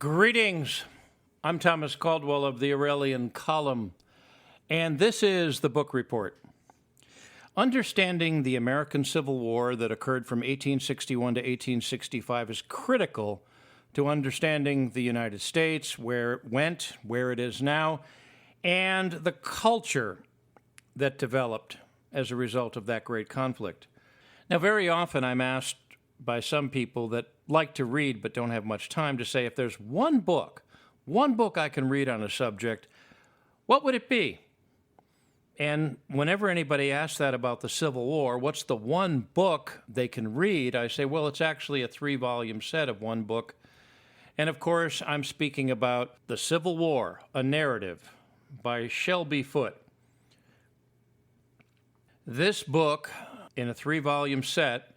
Greetings. I'm Thomas Caldwell of the Aurelian Column, and this is the Book Report. Understanding the American Civil War that occurred from 1861 to 1865 is critical to understanding the United States, where it went, where it is now, and the culture that developed as a result of that great conflict. Now, very often I'm asked by some people that like to read but don't have much time to say, if there's one book I can read on a subject, what would it be? And whenever anybody asks that about the Civil War, what's the one book they can read? I say, well, it's actually a 3-volume set of one book. And of course, I'm speaking about The Civil War, a Narrative by Shelby Foote. This book, in a 3-volume set,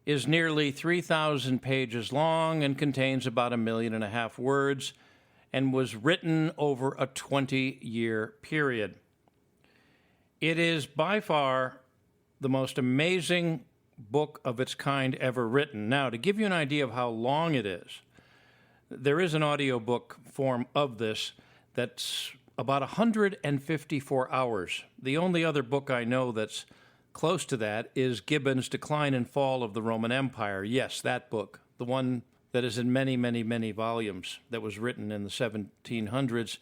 is nearly 3,000 pages long and contains about 1.5 million words and was written over a 20-year period. It is by far the most amazing book of its kind ever written. Now, to give you an idea of how long it is, there is an audiobook form of this that's about 154 hours. The only other book I know that's close to that is Gibbon's Decline and Fall of the Roman Empire. Yes, that book, the one that is in many, many, many volumes, that was written in the 1700s.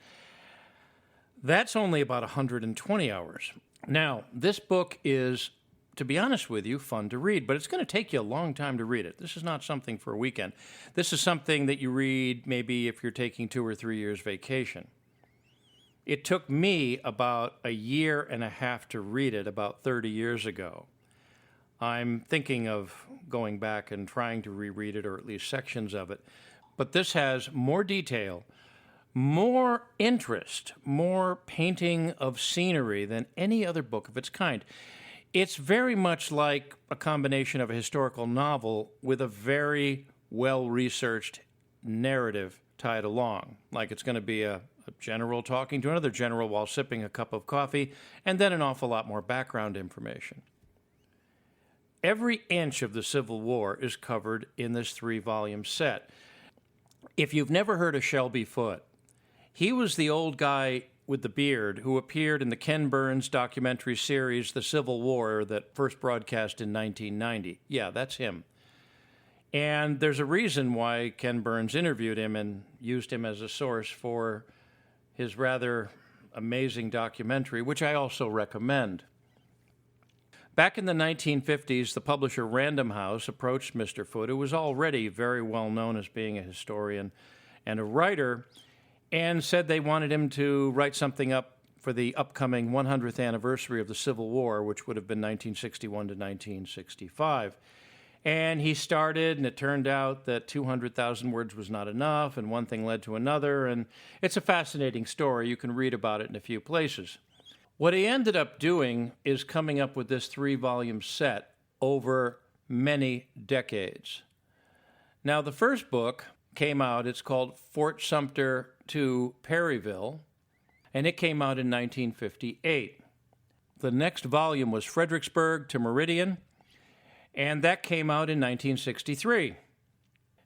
That's only about 120 hours. Now, this book is, to be honest with you, fun to read, but it's going to take you a long time to read it. This is not something for a weekend. This is something that you read maybe if you're taking 2 or 3 years vacation. It took me about 1.5 years to read it about 30 years ago. I'm thinking of going back and trying to reread it, or at least sections of it. But this has more detail, more interest, more painting of scenery than any other book of its kind. It's very much like a combination of a historical novel with a very well-researched narrative tied along, like it's going to be a general talking to another general while sipping a cup of coffee, and then an awful lot more background information. Every inch of the Civil War is covered in this 3-volume set. If you've never heard of Shelby Foote, he was the old guy with the beard who appeared in the Ken Burns documentary series, The Civil War, that first broadcast in 1990. Yeah, that's him. And there's a reason why Ken Burns interviewed him and used him as a source for his rather amazing documentary, which I also recommend. Back in the 1950s, the publisher Random House approached Mr. Foote, who was already very well known as being a historian and a writer, and said they wanted him to write something up for the upcoming 100th anniversary of the Civil War, which would have been 1961 to 1965. And he started, and it turned out that 200,000 words was not enough, and one thing led to another, and it's a fascinating story. You can read about it in a few places. What he ended up doing is coming up with this 3-volume set over many decades. Now, the first book came out, it's called Fort Sumter to Perryville, and it came out in 1958. The next volume was Fredericksburg to Meridian, and that came out in 1963.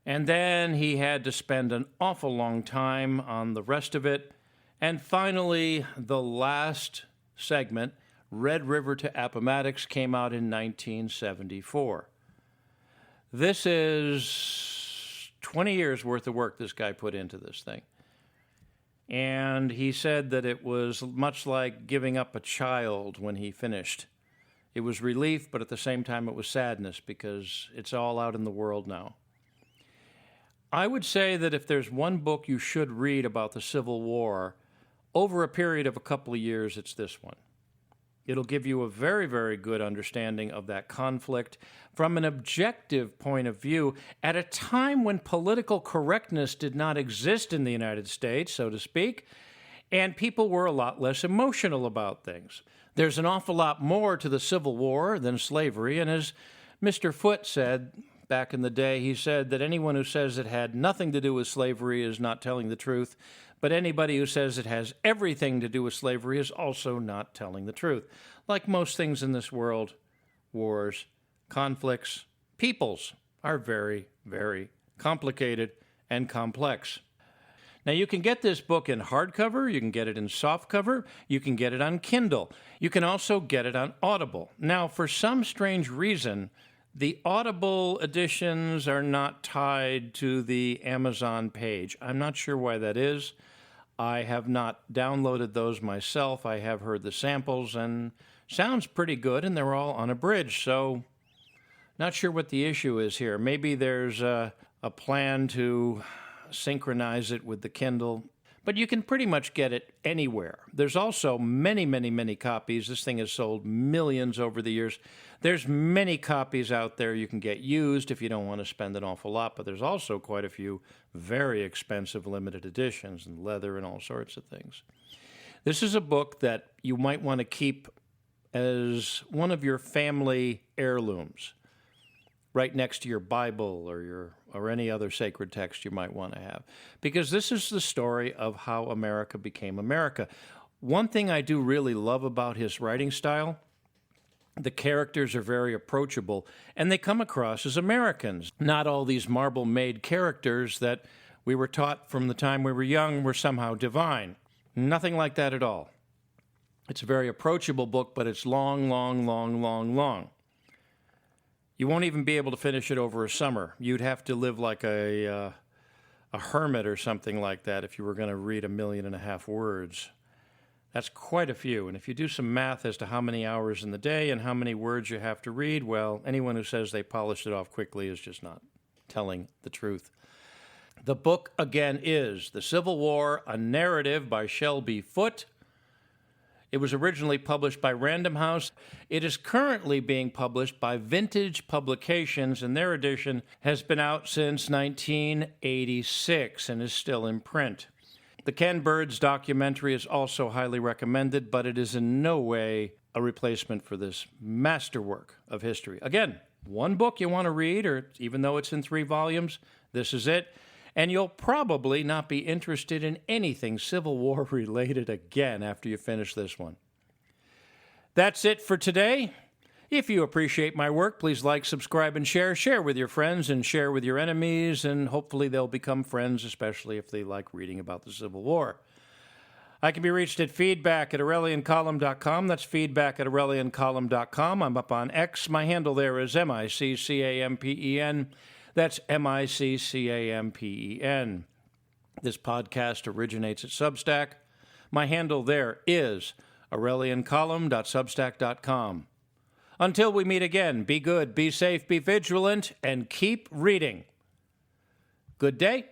And then he had to spend an awful long time on the rest of it. And finally, the last segment, Red River to Appomattox, came out in 1974. This is 20 years worth of work this guy put into this thing. And he said that it was much like giving up a child when he finished. It was relief, but at the same time it was sadness because it's all out in the world now. I would say that if there's one book you should read about the Civil War over a period of a couple of years, it's this one. It'll give you a very, very good understanding of that conflict from an objective point of view at a time when political correctness did not exist in the United States, so to speak, and people were a lot less emotional about things. There's an awful lot more to the Civil War than slavery, and as Mr. Foote said back in the day, he said that anyone who says it had nothing to do with slavery is not telling the truth, but anybody who says it has everything to do with slavery is also not telling the truth. Like most things in this world, wars, conflicts, peoples are very, very complicated and complex. Now, you can get this book in hardcover, you can get it in softcover, you can get it on Kindle. You can also get it on Audible. Now, for some strange reason, the Audible editions are not tied to the Amazon page. I'm not sure why that is. I have not downloaded those myself. I have heard the samples, and sounds pretty good, and they're all unabridged, so not sure what the issue is here. Maybe there's a plan to synchronize it with the Kindle, but you can pretty much get it anywhere. There's also many, many, many copies. This thing has sold millions over the years. There's many copies out there you can get used if you don't want to spend an awful lot, but there's also quite a few very expensive limited editions and leather and all sorts of things. This is a book that you might want to keep as one of your family heirlooms, right next to your Bible or any other sacred text you might want to have, because this is the story of how America became America. One thing I do really love about his writing style, the characters are very approachable, and they come across as Americans, not all these marble-made characters that we were taught from the time we were young were somehow divine. Nothing like that at all. It's a very approachable book, but it's long, long, long, long, long. You won't even be able to finish it over a summer. You'd have to live like a hermit or something like that if you were going to read 1.5 million words. That's quite a few. And if you do some math as to how many hours in the day and how many words you have to read, well, anyone who says they polished it off quickly is just not telling the truth. The book, again, is The Civil War, a Narrative by Shelby Foote. It was originally published by Random House. It is currently being published by Vintage Publications, and their edition has been out since 1986 and is still in print. The Ken Burns documentary is also highly recommended, but it is in no way a replacement for this masterwork of history. Again, one book you want to read, or even though it's in 3 volumes, this is it. And you'll probably not be interested in anything Civil War related again after you finish this one. That's it for today. If you appreciate my work, please like, subscribe, and share. Share with your friends and share with your enemies, and hopefully they'll become friends, especially if they like reading about the Civil War. I can be reached at feedback@aureliancolumn.com. That's feedback@aureliancolumn.com. I'm up on X. My handle there is MICCAMPEN. That's MICCAMPEN. This podcast originates at Substack. My handle there is aureliancolumn.substack.com. Until we meet again, be good, be safe, be vigilant, and keep reading. Good day.